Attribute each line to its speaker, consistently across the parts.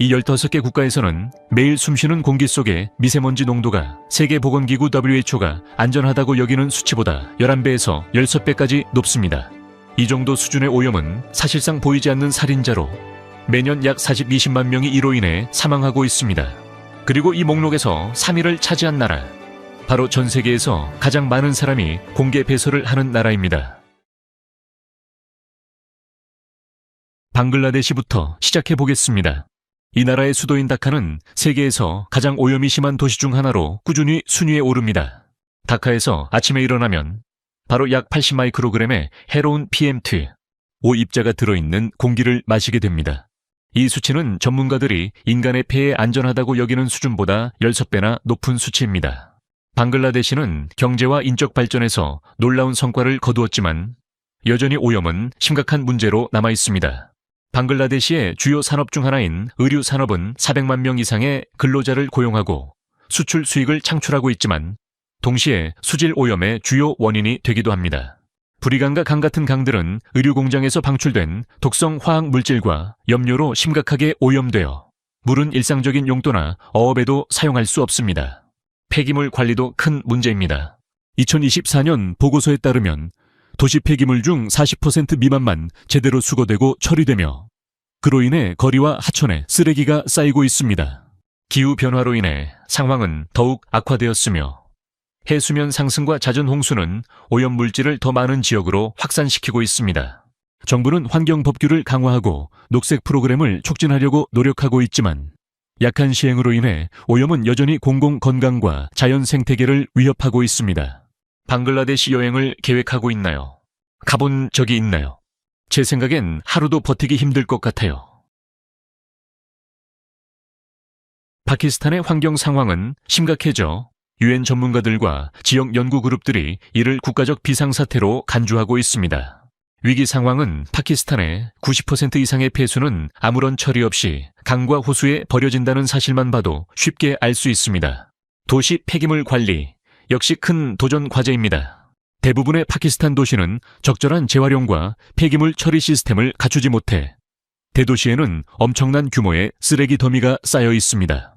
Speaker 1: 이 15개 국가에서는 매일 숨쉬는 공기 속의 미세먼지 농도가 세계보건기구 WHO가 안전하다고 여기는 수치보다 11배에서 16배까지 높습니다. 이 정도 수준의 오염은 사실상 보이지 않는 살인자로 매년 약 20만 명이 이로 인해 사망하고 있습니다. 그리고 이 목록에서 3위를 차지한 나라, 바로 전 세계에서 가장 많은 사람이 공개 배설을 하는 나라입니다. 방글라데시부터 시작해 보겠습니다. 이 나라의 수도인 다카는 세계에서 가장 오염이 심한 도시 중 하나로 꾸준히 순위에 오릅니다. 다카에서 아침에 일어나면 바로 약 80마이크로그램의 해로운 PM2, 5 입자가 들어있는 공기를 마시게 됩니다. 이 수치는 전문가들이 인간의 폐에 안전하다고 여기는 수준보다 16배나 높은 수치입니다. 방글라데시는 경제와 인적 발전에서 놀라운 성과를 거두었지만 여전히 오염은 심각한 문제로 남아 있습니다. 방글라데시의 주요 산업 중 하나인 의류 산업은 400만 명 이상의 근로자를 고용하고 수출 수익을 창출하고 있지만 동시에 수질 오염의 주요 원인이 되기도 합니다. 브리강과 강 같은 강들은 의류 공장에서 방출된 독성 화학 물질과 염료로 심각하게 오염되어 물은 일상적인 용도나 어업에도 사용할 수 없습니다. 폐기물 관리도 큰 문제입니다. 2024년 보고서에 따르면 도시 폐기물 중 40% 미만만 제대로 수거되고 처리되며 그로 인해 거리와 하천에 쓰레기가 쌓이고 있습니다. 기후변화로 인해 상황은 더욱 악화되었으며 해수면 상승과 잦은 홍수는 오염물질을 더 많은 지역으로 확산시키고 있습니다. 정부는 환경법규를 강화하고 녹색 프로그램을 촉진하려고 노력하고 있지만 약한 시행으로 인해 오염은 여전히 공공건강과 자연생태계를 위협하고 있습니다. 방글라데시 여행을 계획하고 있나요? 가본 적이 있나요? 제 생각엔 하루도 버티기 힘들 것 같아요. 파키스탄의 환경 상황은 심각해져 유엔 전문가들과 지역 연구 그룹들이 이를 국가적 비상사태로 간주하고 있습니다. 위기 상황은 파키스탄의 90% 이상의 폐수는 아무런 처리 없이 강과 호수에 버려진다는 사실만 봐도 쉽게 알 수 있습니다. 도시 폐기물 관리 역시 큰 도전 과제입니다. 대부분의 파키스탄 도시는 적절한 재활용과 폐기물 처리 시스템을 갖추지 못해 대도시에는 엄청난 규모의 쓰레기 더미가 쌓여 있습니다.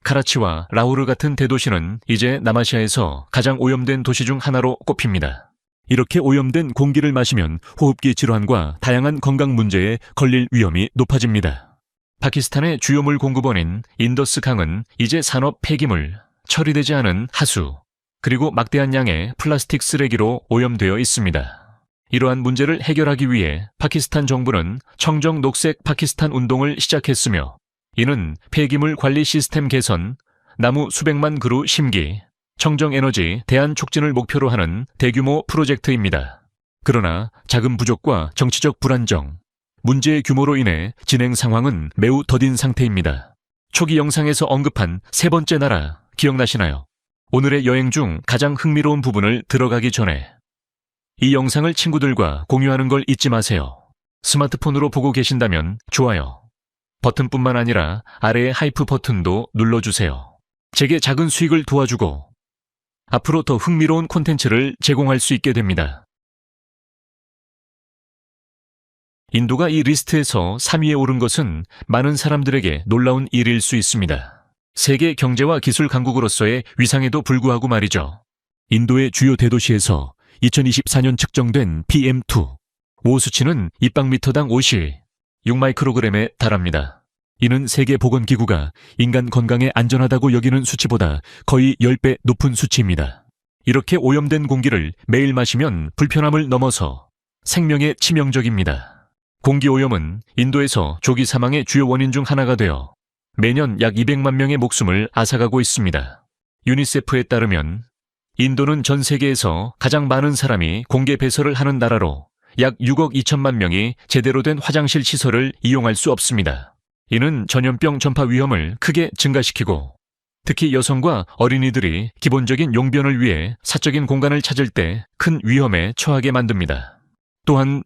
Speaker 1: 카라치와 라호르 같은 대도시는 이제 남아시아에서 가장 오염된 도시 중 하나로 꼽힙니다. 이렇게 오염된 공기를 마시면 호흡기 질환과 다양한 건강 문제에 걸릴 위험이 높아집니다. 파키스탄의 주요 물 공급원인 인더스 강은 이제 산업 폐기물, 처리되지 않은 하수, 그리고 막대한 양의 플라스틱 쓰레기로 오염되어 있습니다. 이러한 문제를 해결하기 위해 파키스탄 정부는 청정 녹색 파키스탄 운동을 시작했으며 이는 폐기물 관리 시스템 개선, 나무 수백만 그루 심기, 청정에너지 대안 촉진을 목표로 하는 대규모 프로젝트입니다. 그러나 자금 부족과 정치적 불안정, 문제의 규모로 인해 진행 상황은 매우 더딘 상태입니다. 초기 영상에서 언급한 세 번째 나라 기억나시나요? 오늘의 여행 중 가장 흥미로운 부분을 들어가기 전에 이 영상을 친구들과 공유하는 걸 잊지 마세요. 스마트폰으로 보고 계신다면 좋아요 버튼뿐만 아니라 아래의 하이프 버튼도 눌러주세요. 제게 작은 수익을 도와주고 앞으로 더 흥미로운 콘텐츠를 제공할 수 있게 됩니다. 인도가 이 리스트에서 3위에 오른 것은 많은 사람들에게 놀라운 일일 수 있습니다. 세계 경제와 기술 강국으로서의 위상에도 불구하고 말이죠. 인도의 주요 대도시에서 2024년 측정된 PM2, 5 수치는 입방미터당 6마이크로그램에 달합니다. 이는 세계보건기구가 인간 건강에 안전하다고 여기는 수치보다 거의 10배 높은 수치입니다. 이렇게 오염된 공기를 매일 마시면 불편함을 넘어서 생명에 치명적입니다. 공기오염은 인도에서 조기 사망의 주요 원인 중 하나가 되어 매년 약 200만 명의 목숨을 앗아가고 있습니다. 유니세프에 따르면 인도는 전 세계에서 가장 많은 사람이 공개 배설을 하는 나라로 약 6억 2천만 명이 제대로 된 화장실 시설을 이용할 수 없습니다. 이는 전염병 전파 위험을 크게 증가시키고 특히 여성과 어린이들이 기본적인 용변을 위해 사적인 공간을 찾을 때 큰 위험에 처하게 만듭니다. 또한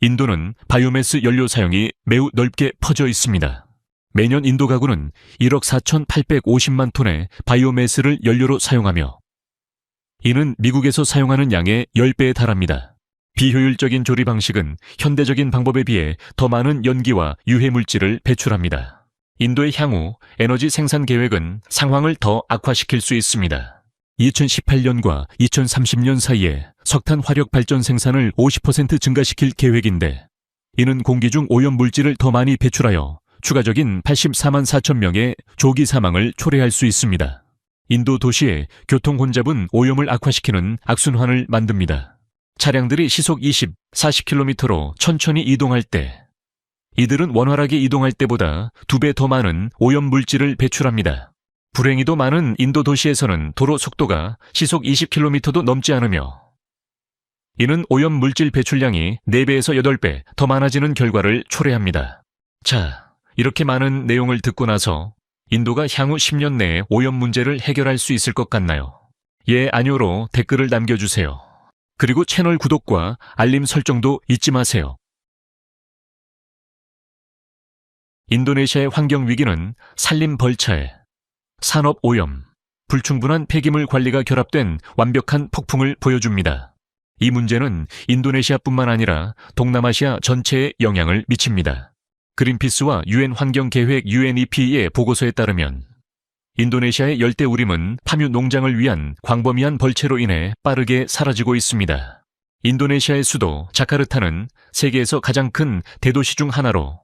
Speaker 1: 인도는 바이오매스 연료 사용이 매우 넓게 퍼져 있습니다. 매년 인도 가구는 1억 4,850만 톤의 바이오매스를 연료로 사용하며 이는 미국에서 사용하는 양의 10배에 달합니다. 비효율적인 조리 방식은 현대적인 방법에 비해 더 많은 연기와 유해물질을 배출합니다. 인도의 향후 에너지 생산 계획은 상황을 더 악화시킬 수 있습니다. 2018년과 2030년 사이에 석탄 화력 발전 생산을 50% 증가시킬 계획인데, 이는 공기 중 오염 물질을 더 많이 배출하여 추가적인 84만 4천 명의 조기 사망을 초래할 수 있습니다. 인도 도시의 교통 혼잡은 오염을 악화시키는 악순환을 만듭니다. 차량들이 시속 20, 40km로 천천히 이동할 때, 이들은 원활하게 이동할 때보다 2배 더 많은 오염 물질을 배출합니다. 불행히도 많은 인도 도시에서는 도로 속도가 시속 20km도 넘지 않으며, 이는 오염 물질 배출량이 4배에서 8배 더 많아지는 결과를 초래합니다. 자, 이렇게 많은 내용을 듣고 나서 인도가 향후 10년 내에 오염 문제를 해결할 수 있을 것 같나요? 예, 아니요로 댓글을 남겨주세요. 그리고 채널 구독과 알림 설정도 잊지 마세요. 인도네시아의 환경 위기는 산림 벌차에 산업 오염, 불충분한 폐기물 관리가 결합된 완벽한 폭풍을 보여줍니다. 이 문제는 인도네시아뿐만 아니라 동남아시아 전체에 영향을 미칩니다. 그린피스와 유엔 환경계획 UNEP의 보고서에 따르면 인도네시아의 열대우림은 파묘 농장을 위한 광범위한 벌채로 인해 빠르게 사라지고 있습니다. 인도네시아의 수도 자카르타는 세계에서 가장 큰 대도시 중 하나로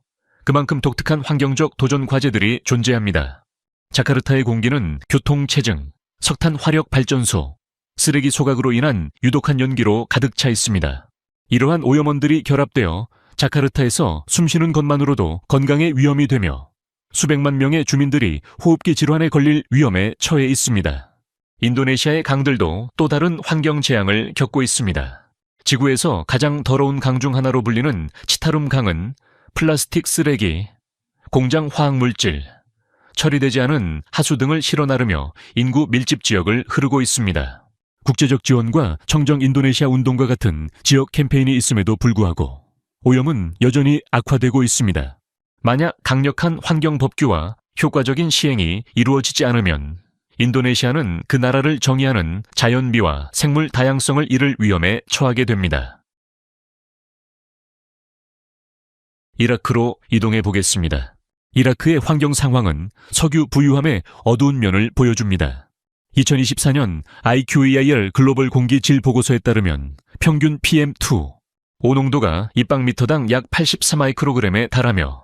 Speaker 1: 그만큼 독특한 환경적 도전 과제들이 존재합니다. 자카르타의 공기는 교통체증, 석탄 화력 발전소, 쓰레기 소각으로 인한 유독한 연기로 가득 차 있습니다. 이러한 오염원들이 결합되어 자카르타에서 숨쉬는 것만으로도 건강에 위험이 되며 수백만 명의 주민들이 호흡기 질환에 걸릴 위험에 처해 있습니다. 인도네시아의 강들도 또 다른 환경 재앙을 겪고 있습니다. 지구에서 가장 더러운 강 중 하나로 불리는 치타룸 강은 플라스틱 쓰레기, 공장 화학물질, 처리되지 않은 하수 등을 실어 나르며 인구 밀집 지역을 흐르고 있습니다. 국제적 지원과 청정 인도네시아 운동과 같은 지역 캠페인이 있음에도 불구하고 오염은 여전히 악화되고 있습니다. 만약 강력한 환경 법규와 효과적인 시행이 이루어지지 않으면 인도네시아는 그 나라를 정의하는 자연미와 생물 다양성을 잃을 위험에 처하게 됩니다. 이라크로 이동해 보겠습니다. 이라크의 환경 상황은 석유 부유함의 어두운 면을 보여줍니다. 2024년 IQEIR 글로벌 공기 질 보고서에 따르면 평균 PM2, 오농도가 입방미터당 약 84마이크로그램에 달하며,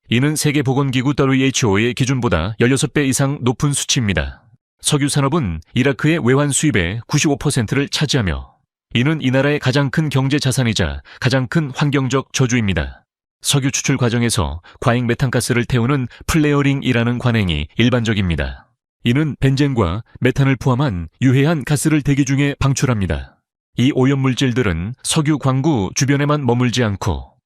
Speaker 1: 이는 세계보건기구 WHO의 기준보다 16배 이상 높은 수치입니다. 석유 산업은 이라크의 외환 수입의 95%를 차지하며, 이는 이 나라의 가장 큰 경제 자산이자 가장 큰 환경적 저주입니다. 석유 추출 과정에서 과잉 메탄가스를 태우는 플레어링이라는 관행이 일반적입니다. 이는 벤젠과 메탄을 포함한 유해한 가스를 대기 중에 방출합니다. 이 오염물질들은 석유 광구 주변에만 머물지 않고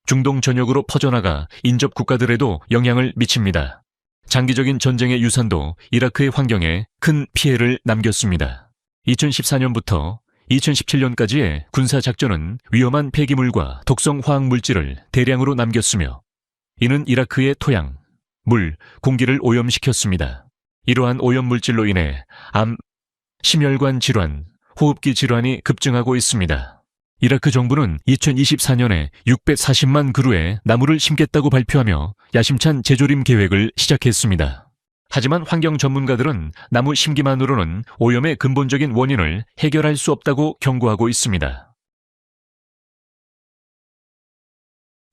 Speaker 1: 중동 전역으로 퍼져나가 인접 국가들에도 영향을 미칩니다. 장기적인 전쟁의 유산도 이라크의 환경에 큰 피해를 남겼습니다. 2014년부터 2017년까지의 군사작전은 위험한 폐기물과 독성 화학물질을 대량으로 남겼으며, 이는 이라크의 토양, 물, 공기를 오염시켰습니다. 이러한 오염물질로 인해 암, 심혈관 질환, 호흡기 질환이 급증하고 있습니다. 이라크 정부는 2024년에 640만 그루의 나무를 심겠다고 발표하며 야심찬 재조림 계획을 시작했습니다. 하지만 환경 전문가들은 나무 심기만으로는 오염의 근본적인 원인을 해결할 수 없다고 경고하고 있습니다.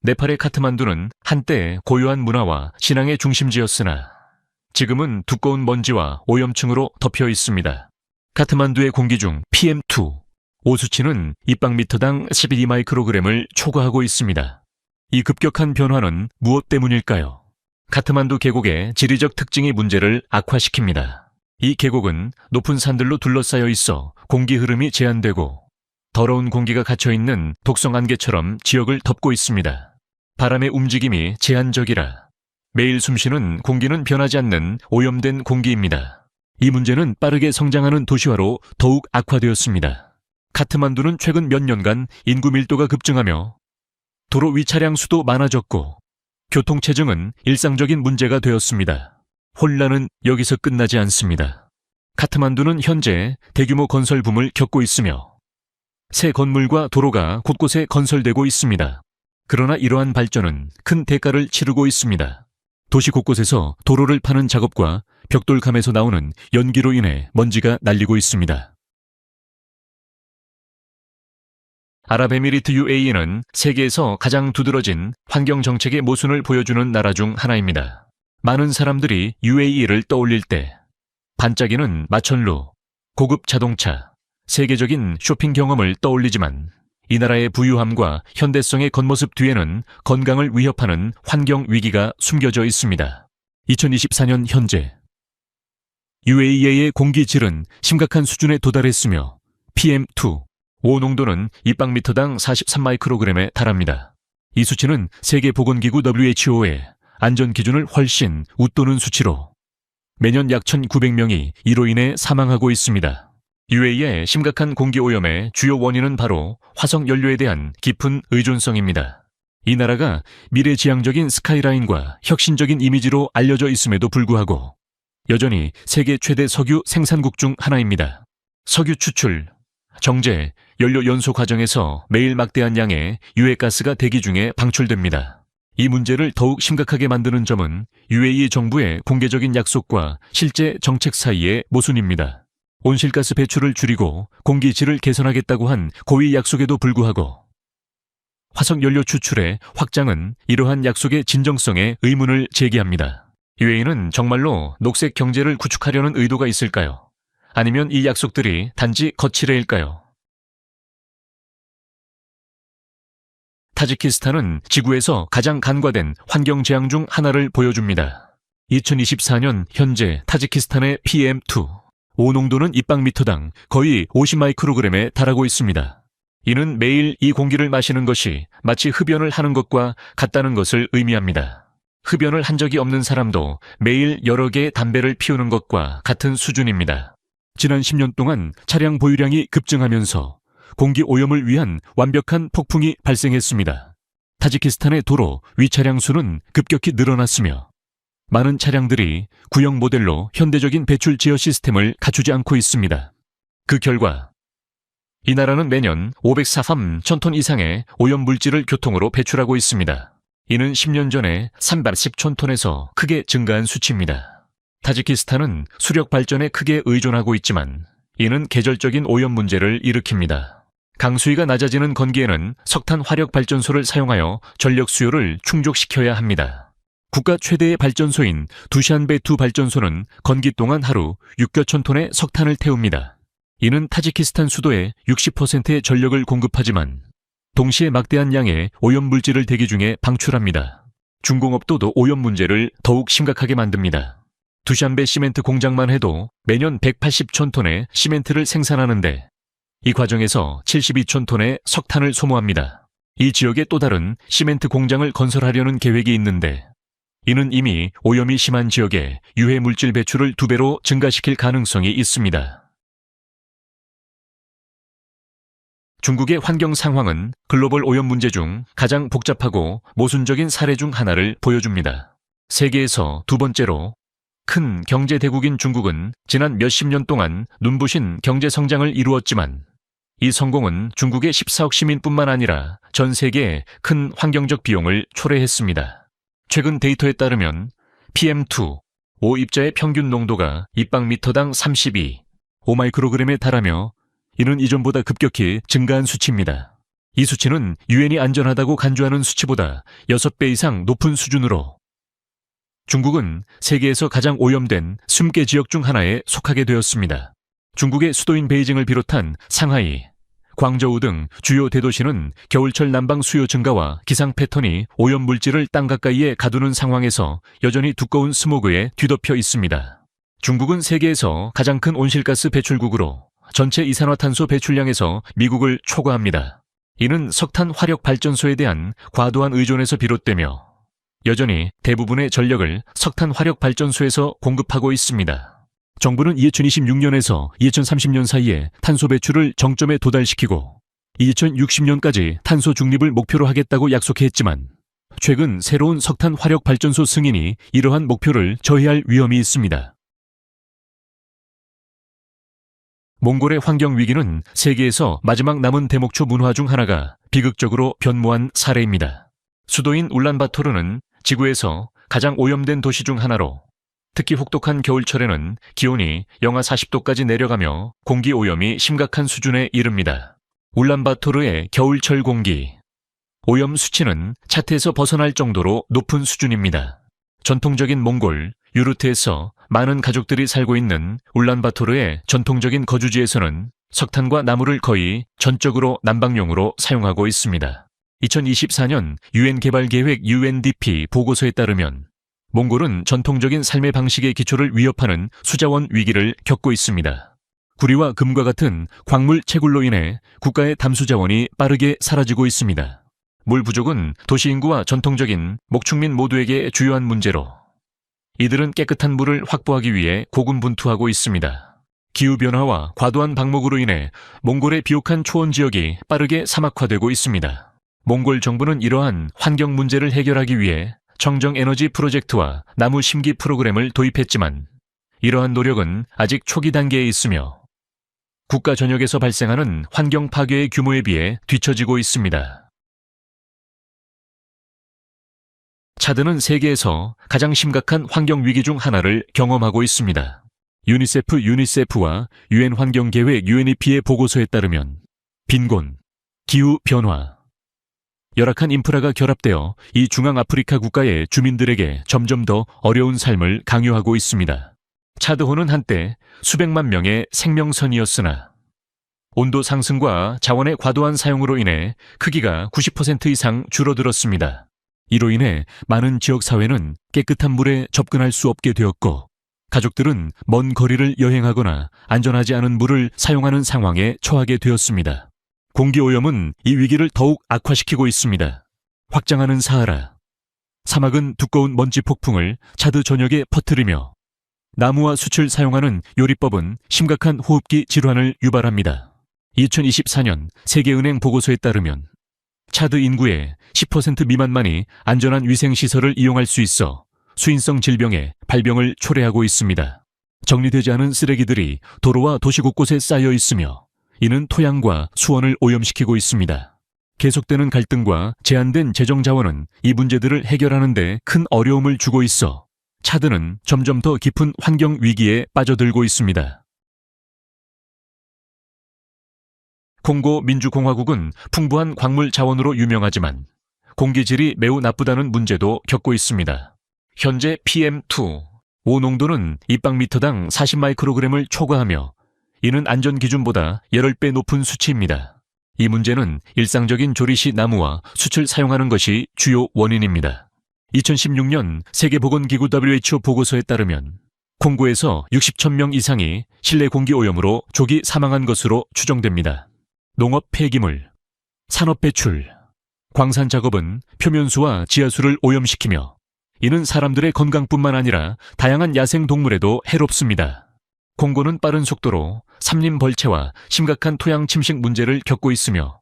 Speaker 1: 네팔의 카트만두는 한때 고요한 문화와 신앙의 중심지였으나 지금은 두꺼운 먼지와 오염층으로 덮여 있습니다. 카트만두의 공기 중 PM2, 오수치는 입방미터당 12마이크로그램을 초과하고 있습니다. 이 급격한 변화는 무엇 때문일까요? 카트만두 계곡의 지리적 특징이 문제를 악화시킵니다. 이 계곡은 높은 산들로 둘러싸여 있어 공기 흐름이 제한되고 더러운 공기가 갇혀있는 독성 안개처럼 지역을 덮고 있습니다. 바람의 움직임이 제한적이라 매일 숨쉬는 공기는 변하지 않는 오염된 공기입니다. 이 문제는 빠르게 성장하는 도시화로 더욱 악화되었습니다. 카트만두는 최근 몇 년간 인구 밀도가 급증하며 도로 위 차량 수도 많아졌고 교통체증은 일상적인 문제가 되었습니다. 혼란은 여기서 끝나지 않습니다. 카트만두는 현재 대규모 건설 붐을 겪고 있으며 새 건물과 도로가 곳곳에 건설되고 있습니다. 그러나 이러한 발전은 큰 대가를 치르고 있습니다. 도시 곳곳에서 도로를 파는 작업과 벽돌감에서 나오는 연기로 인해 먼지가 날리고 있습니다. 아랍에미리트 UAE는 세계에서 가장 두드러진 환경정책의 모순을 보여주는 나라 중 하나입니다. 많은 사람들이 UAE를 떠올릴 때 반짝이는 마천루, 고급 자동차, 세계적인 쇼핑 경험을 떠올리지만 이 나라의 부유함과 현대성의 겉모습 뒤에는 건강을 위협하는 환경 위기가 숨겨져 있습니다. 2024년 현재 UAE의 공기 질은 심각한 수준에 도달했으며 PM2, 오농도는 입방미터당 43마이크로그램에 달합니다. 이 수치는 세계보건기구 WHO의 안전기준을 훨씬 웃도는 수치로 매년 약 1,900명이 이로 인해 사망하고 있습니다. UAE의 심각한 공기오염의 주요 원인은 바로 화석연료에 대한 깊은 의존성입니다. 이 나라가 미래지향적인 스카이라인과 혁신적인 이미지로 알려져 있음에도 불구하고 여전히 세계 최대 석유 생산국 중 하나입니다. 석유 추출, 정제, 연료 연소 과정에서 매일 막대한 양의 유해가스가 대기 중에 방출됩니다. 이 문제를 더욱 심각하게 만드는 점은 UAE 정부의 공개적인 약속과 실제 정책 사이의 모순입니다. 온실가스 배출을 줄이고 공기 질을 개선하겠다고 한 고위 약속에도 불구하고 화석연료 추출의 확장은 이러한 약속의 진정성에 의문을 제기합니다. UAE는 정말로 녹색 경제를 구축하려는 의도가 있을까요? 아니면 이 약속들이 단지 거칠애일까요? 타지키스탄은 지구에서 가장 간과된 환경재앙 중 하나를 보여줍니다. 2024년 현재 타지키스탄의 PM2, 오농도는 입방미터당 거의 50마이크로그램에 달하고 있습니다. 이는 매일 이 공기를 마시는 것이 마치 흡연을 하는 것과 같다는 것을 의미합니다. 흡연을 한 적이 없는 사람도 매일 여러 개의 담배를 피우는 것과 같은 수준입니다. 지난 10년 동안 차량 보유량이 급증하면서 공기 오염을 위한 완벽한 폭풍이 발생했습니다. 타지키스탄의 도로 위차량 수는 급격히 늘어났으며 많은 차량들이 구형 모델로 현대적인 배출 제어 시스템을 갖추지 않고 있습니다. 그 결과 이 나라는 매년 543천 톤 이상의 오염물질을 교통으로 배출하고 있습니다. 이는 10년 전에 310천 톤에서 크게 증가한 수치입니다. 타지키스탄은 수력 발전에 크게 의존하고 있지만 이는 계절적인 오염 문제를 일으킵니다. 강수위가 낮아지는 건기에는 석탄 화력 발전소를 사용하여 전력 수요를 충족시켜야 합니다. 국가 최대의 발전소인 두샨베2 발전소는 건기 동안 하루 6여천 톤의 석탄을 태웁니다. 이는 타지키스탄 수도의 60%의 전력을 공급하지만 동시에 막대한 양의 오염물질을 대기 중에 방출합니다. 중공업도도 오염 문제를 더욱 심각하게 만듭니다. 두샨베 시멘트 공장만 해도 매년 180천 톤의 시멘트를 생산하는데 이 과정에서 72천 톤의 석탄을 소모합니다. 이 지역에 또 다른 시멘트 공장을 건설하려는 계획이 있는데 이는 이미 오염이 심한 지역에 유해 물질 배출을 2배로 증가시킬 가능성이 있습니다. 중국의 환경 상황은 글로벌 오염 문제 중 가장 복잡하고 모순적인 사례 중 하나를 보여줍니다. 세계에서 두 번째로 큰 경제 대국인 중국은 지난 몇십 년 동안 눈부신 경제 성장을 이루었지만 이 성공은 중국의 14억 시민뿐만 아니라 전 세계에 큰 환경적 비용을 초래했습니다. 최근 데이터에 따르면 PM2, 5입자의 평균 농도가 입방미터당 32, 5마이크로그램에 달하며 이는 이전보다 급격히 증가한 수치입니다. 이 수치는 유엔이 안전하다고 간주하는 수치보다 6배 이상 높은 수준으로 중국은 세계에서 가장 오염된 숨게 지역 중 하나에 속하게 되었습니다. 중국의 수도인 베이징을 비롯한 상하이, 광저우 등 주요 대도시는 겨울철 난방 수요 증가와 기상 패턴이 오염 물질을 땅 가까이에 가두는 상황에서 여전히 두꺼운 스모그에 뒤덮여 있습니다. 중국은 세계에서 가장 큰 온실가스 배출국으로 전체 이산화탄소 배출량에서 미국을 초과합니다. 이는 석탄 화력 발전소에 대한 과도한 의존에서 비롯되며 여전히 대부분의 전력을 석탄 화력 발전소에서 공급하고 있습니다. 정부는 2026년에서 2030년 사이에 탄소 배출을 정점에 도달시키고 2060년까지 탄소 중립을 목표로 하겠다고 약속했지만 최근 새로운 석탄 화력 발전소 승인이 이러한 목표를 저해할 위험이 있습니다. 몽골의 환경 위기는 세계에서 마지막 남은 대목초 문화 중 하나가 비극적으로 변모한 사례입니다. 수도인 울란바토르는 지구에서 가장 오염된 도시 중 하나로 특히 혹독한 겨울철에는 기온이 영하 40도까지 내려가며 공기 오염이 심각한 수준에 이릅니다. 울란바토르의 겨울철 공기. 오염 수치는 차트에서 벗어날 정도로 높은 수준입니다. 전통적인 몽골, 유르트에서 많은 가족들이 살고 있는 울란바토르의 전통적인 거주지에서는 석탄과 나무를 거의 전적으로 난방용으로 사용하고 있습니다. 2024년 유엔 개발계획 UNDP 보고서에 따르면 몽골은 전통적인 삶의 방식의 기초를 위협하는 수자원 위기를 겪고 있습니다. 구리와 금과 같은 광물 채굴로 인해 국가의 담수자원이 빠르게 사라지고 있습니다. 물 부족은 도시 인구와 전통적인 목축민 모두에게 주요한 문제로 이들은 깨끗한 물을 확보하기 위해 고군분투하고 있습니다. 기후변화와 과도한 방목으로 인해 몽골의 비옥한 초원 지역이 빠르게 사막화되고 있습니다. 몽골 정부는 이러한 환경 문제를 해결하기 위해 청정에너지 프로젝트와 나무 심기 프로그램을 도입했지만 이러한 노력은 아직 초기 단계에 있으며 국가 전역에서 발생하는 환경 파괴의 규모에 비해 뒤처지고 있습니다. 차드는 세계에서 가장 심각한 환경 위기 중 하나를 경험하고 있습니다. 유니세프와 유엔 환경계획 UNEP의 보고서에 따르면 빈곤, 기후변화, 열악한 인프라가 결합되어 이 중앙아프리카 국가의 주민들에게 점점 더 어려운 삶을 강요하고 있습니다. 차드호는 한때 수백만 명의 생명선이었으나 온도 상승과 자원의 과도한 사용으로 인해 크기가 90% 이상 줄어들었습니다. 이로 인해 많은 지역사회는 깨끗한 물에 접근할 수 없게 되었고 가족들은 먼 거리를 여행하거나 안전하지 않은 물을 사용하는 상황에 처하게 되었습니다. 공기오염은 이 위기를 더욱 악화시키고 있습니다. 확장하는 사하라. 사막은 두꺼운 먼지 폭풍을 차드 전역에 퍼뜨리며 나무와 숯을 사용하는 요리법은 심각한 호흡기 질환을 유발합니다. 2024년 세계은행 보고서에 따르면 차드 인구의 10% 미만만이 안전한 위생시설을 이용할 수 있어 수인성 질병의 발병을 초래하고 있습니다. 정리되지 않은 쓰레기들이 도로와 도시 곳곳에 쌓여 있으며 이는 토양과 수원을 오염시키고 있습니다. 계속되는 갈등과 제한된 재정 자원은 이 문제들을 해결하는 데 큰 어려움을 주고 있어 차드는 점점 더 깊은 환경 위기에 빠져들고 있습니다. 콩고 민주공화국은 풍부한 광물 자원으로 유명하지만 공기질이 매우 나쁘다는 문제도 겪고 있습니다. 현재 PM2, 오농도는 입방미터당 40마이크로그램을 초과하며 이는 안전기준보다 8배 높은 수치입니다. 이 문제는 일상적인 조리 시 나무와 숯을 사용하는 것이 주요 원인입니다. 2016년 세계보건기구 WHO 보고서에 따르면 콩고에서 60,000명 이상이 실내 공기 오염으로 조기 사망한 것으로 추정됩니다. 농업 폐기물, 산업 배출, 광산 작업은 표면수와 지하수를 오염시키며 이는 사람들의 건강뿐만 아니라 다양한 야생 동물에도 해롭습니다. 콩고는 빠른 속도로 삼림 벌채와 심각한 토양 침식 문제를 겪고 있으며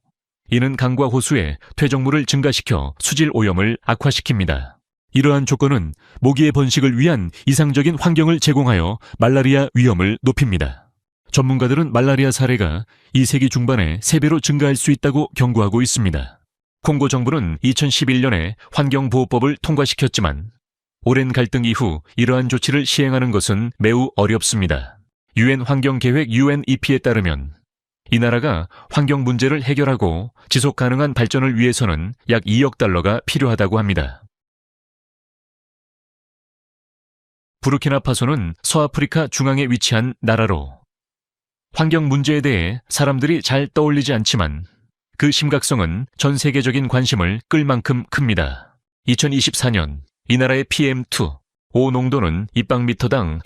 Speaker 1: 이는 강과 호수에 퇴적물을 증가시켜 수질 오염을 악화시킵니다. 이러한 조건은 모기의 번식을 위한 이상적인 환경을 제공하여 말라리아 위험을 높입니다. 전문가들은 말라리아 사례가 이 세기 중반에 3배로 증가할 수 있다고 경고하고 있습니다. 콩고 정부는 2011년에 환경보호법을 통과시켰지만 오랜 갈등 이후 이러한 조치를 시행하는 것은 매우 어렵습니다. 유엔 환경계획 UNEP에 따르면 이 나라가 환경 문제를 해결하고 지속 가능한 발전을 위해서는 약 2억 달러가 필요하다고 합니다. 부르키나파소는 서아프리카 중앙에 위치한 나라로 환경 문제에 대해 사람들이 잘 떠올리지 않지만 그 심각성은 전 세계적인 관심을 끌 만큼 큽니다. 2024년 이 나라의 PM2, 오농도는 입방미터당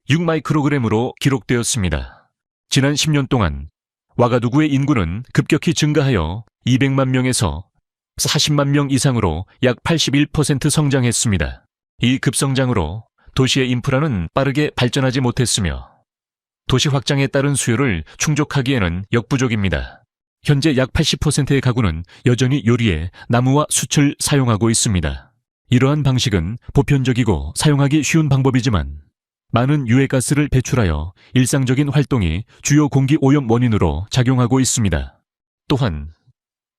Speaker 1: 6마이크로그램으로 기록되었습니다. 지난 10년 동안 와가두구의 인구는 급격히 증가하여 200만 명에서 40만 명 이상으로 약 81% 성장했습니다. 이 급성장으로 도시의 인프라는 빠르게 발전하지 못했으며 도시 확장에 따른 수요를 충족하기에는 역부족입니다. 현재 약 80%의 가구는 여전히 요리에 나무와 숯을 사용하고 있습니다. 이러한 방식은 보편적이고 사용하기 쉬운 방법이지만 많은 유해가스를 배출하여 일상적인 활동이 주요 공기 오염 원인으로 작용하고 있습니다. 또한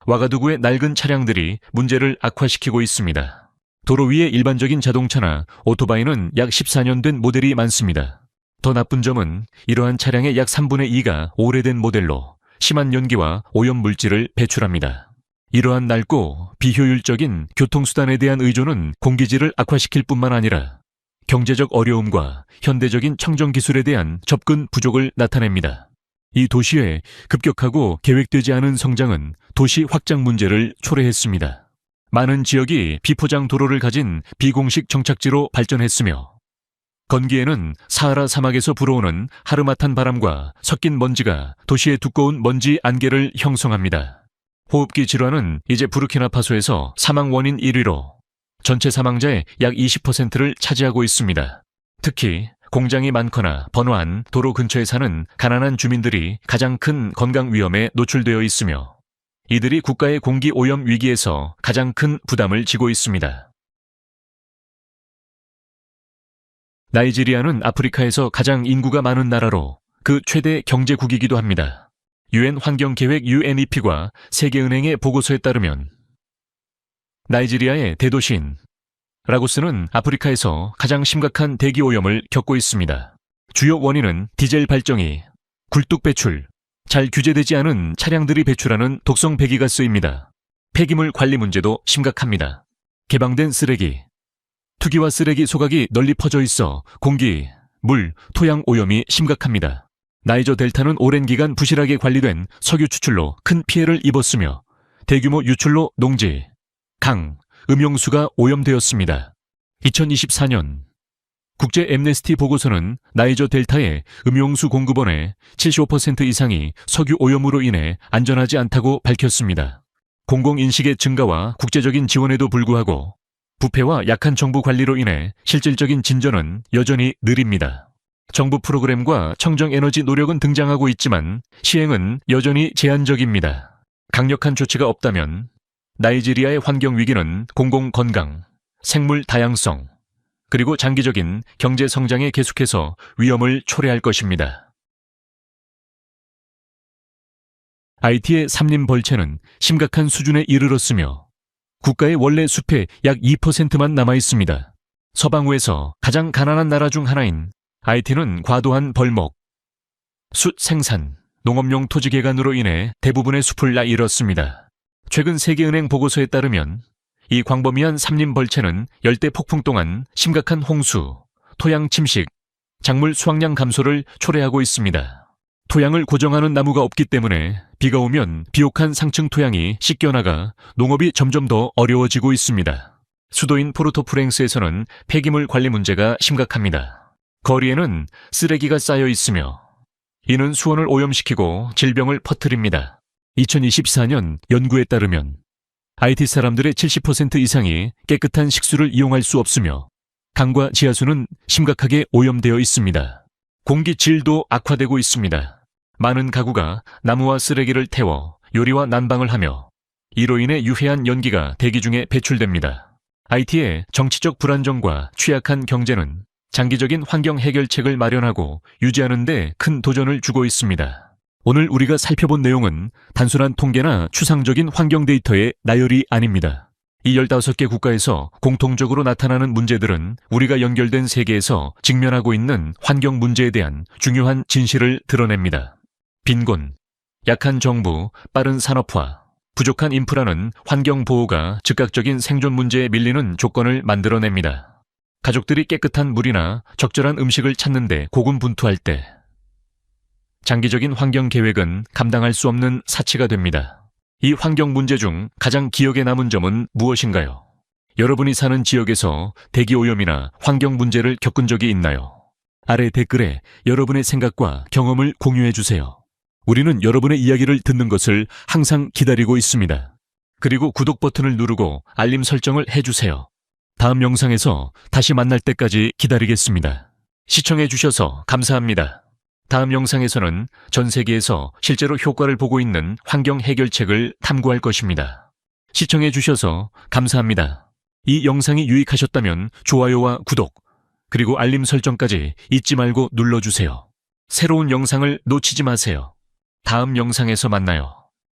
Speaker 1: 와가두구의 낡은 차량들이 문제를 악화시키고 있습니다. 도로 위에 일반적인 자동차나 오토바이는 약 14년 된 모델이 많습니다. 더 나쁜 점은 이러한 차량의 약 3분의 2가 오래된 모델로 심한 연기와 오염 물질을 배출합니다. 이러한 낡고 비효율적인 교통수단에 대한 의존은 공기질을 악화시킬 뿐만 아니라 경제적 어려움과 현대적인 청정기술에 대한 접근 부족을 나타냅니다. 이 도시의 급격하고 계획되지 않은 성장은 도시 확장 문제를 초래했습니다. 많은 지역이 비포장 도로를 가진 비공식 정착지로 발전했으며 건기에는 사하라 사막에서 불어오는 하르마탄 바람과 섞인 먼지가 도시의 두꺼운 먼지 안개를 형성합니다. 호흡기 질환은 이제 부르키나파소에서 사망 원인 1위로 전체 사망자의 약 20%를 차지하고 있습니다. 특히 공장이 많거나 번화한 도로 근처에 사는 가난한 주민들이 가장 큰 건강 위험에 노출되어 있으며 이들이 국가의 공기 오염 위기에서 가장 큰 부담을 지고 있습니다. 나이지리아는 아프리카에서 가장 인구가 많은 나라로 그 최대 경제국이기도 합니다. 유엔 환경계획 UNEP과 세계은행의 보고서에 따르면 나이지리아의 대도시인 라고스는 아프리카에서 가장 심각한 대기 오염을 겪고 있습니다. 주요 원인은 디젤 발전기, 굴뚝 배출, 잘 규제되지 않은 차량들이 배출하는 독성 배기가스입니다. 폐기물 관리 문제도 심각합니다. 개방된 쓰레기, 투기와 쓰레기 소각이 널리 퍼져 있어 공기, 물, 토양 오염이 심각합니다. 나이저 델타는 오랜 기간 부실하게 관리된 석유 추출로 큰 피해를 입었으며 대규모 유출로 농지, 강, 음용수가 오염되었습니다. 2024년 국제 엠네스티 보고서는 나이저 델타의 음용수 공급원의 75% 이상이 석유 오염으로 인해 안전하지 않다고 밝혔습니다. 공공인식의 증가와 국제적인 지원에도 불구하고 부패와 약한 정부 관리로 인해 실질적인 진전은 여전히 느립니다. 정부 프로그램과 청정에너지 노력은 등장하고 있지만 시행은 여전히 제한적입니다. 강력한 조치가 없다면 나이지리아의 환경 위기는 공공건강, 생물 다양성, 그리고 장기적인 경제 성장에 계속해서 위험을 초래할 것입니다. IT의 삼림 벌채는 심각한 수준에 이르렀으며 국가의 원래 숲의 약 2%만 남아 있습니다. 서방우에서 가장 가난한 나라 중 하나인 IT는 과도한 벌목, 숯 생산, 농업용 토지 개간으로 인해 대부분의 숲을 다 잃었습니다. 최근 세계은행 보고서에 따르면 이 광범위한 삼림 벌채는 열대 폭풍 동안 심각한 홍수, 토양 침식, 작물 수확량 감소를 초래하고 있습니다. 토양을 고정하는 나무가 없기 때문에 비가 오면 비옥한 상층 토양이 씻겨나가 농업이 점점 더 어려워지고 있습니다. 수도인 포르토프랭스에서는 폐기물 관리 문제가 심각합니다. 거리에는 쓰레기가 쌓여 있으며 이는 수온을 오염시키고 질병을 퍼뜨립니다. 2024년 연구에 따르면 IT 사람들의 70% 이상이 깨끗한 식수를 이용할 수 없으며 강과 지하수는 심각하게 오염되어 있습니다. 공기 질도 악화되고 있습니다. 많은 가구가 나무와 쓰레기를 태워 요리와 난방을 하며 이로 인해 유해한 연기가 대기 중에 배출됩니다. IT의 정치적 불안정과 취약한 경제는 장기적인 환경 해결책을 마련하고 유지하는 데 큰 도전을 주고 있습니다. 오늘 우리가 살펴본 내용은 단순한 통계나 추상적인 환경 데이터의 나열이 아닙니다. 이 15개 국가에서 공통적으로 나타나는 문제들은 우리가 연결된 세계에서 직면하고 있는 환경 문제에 대한 중요한 진실을 드러냅니다. 빈곤, 약한 정부, 빠른 산업화, 부족한 인프라는 환경 보호가 즉각적인 생존 문제에 밀리는 조건을 만들어냅니다. 가족들이 깨끗한 물이나 적절한 음식을 찾는데 고군분투할 때 장기적인 환경 계획은 감당할 수 없는 사치가 됩니다. 이 환경 문제 중 가장 기억에 남은 점은 무엇인가요? 여러분이 사는 지역에서 대기 오염이나 환경 문제를 겪은 적이 있나요? 아래 댓글에 여러분의 생각과 경험을 공유해 주세요. 우리는 여러분의 이야기를 듣는 것을 항상 기다리고 있습니다. 그리고 구독 버튼을 누르고 알림 설정을 해주세요. 다음 영상에서 다시 만날 때까지 기다리겠습니다. 시청해 주셔서 감사합니다. 다음 영상에서는 전 세계에서 실제로 효과를 보고 있는 환경 해결책을 탐구할 것입니다. 시청해 주셔서 감사합니다. 이 영상이 유익하셨다면 좋아요와 구독, 그리고 알림 설정까지 잊지 말고 눌러주세요. 새로운 영상을 놓치지 마세요. 다음 영상에서 만나요.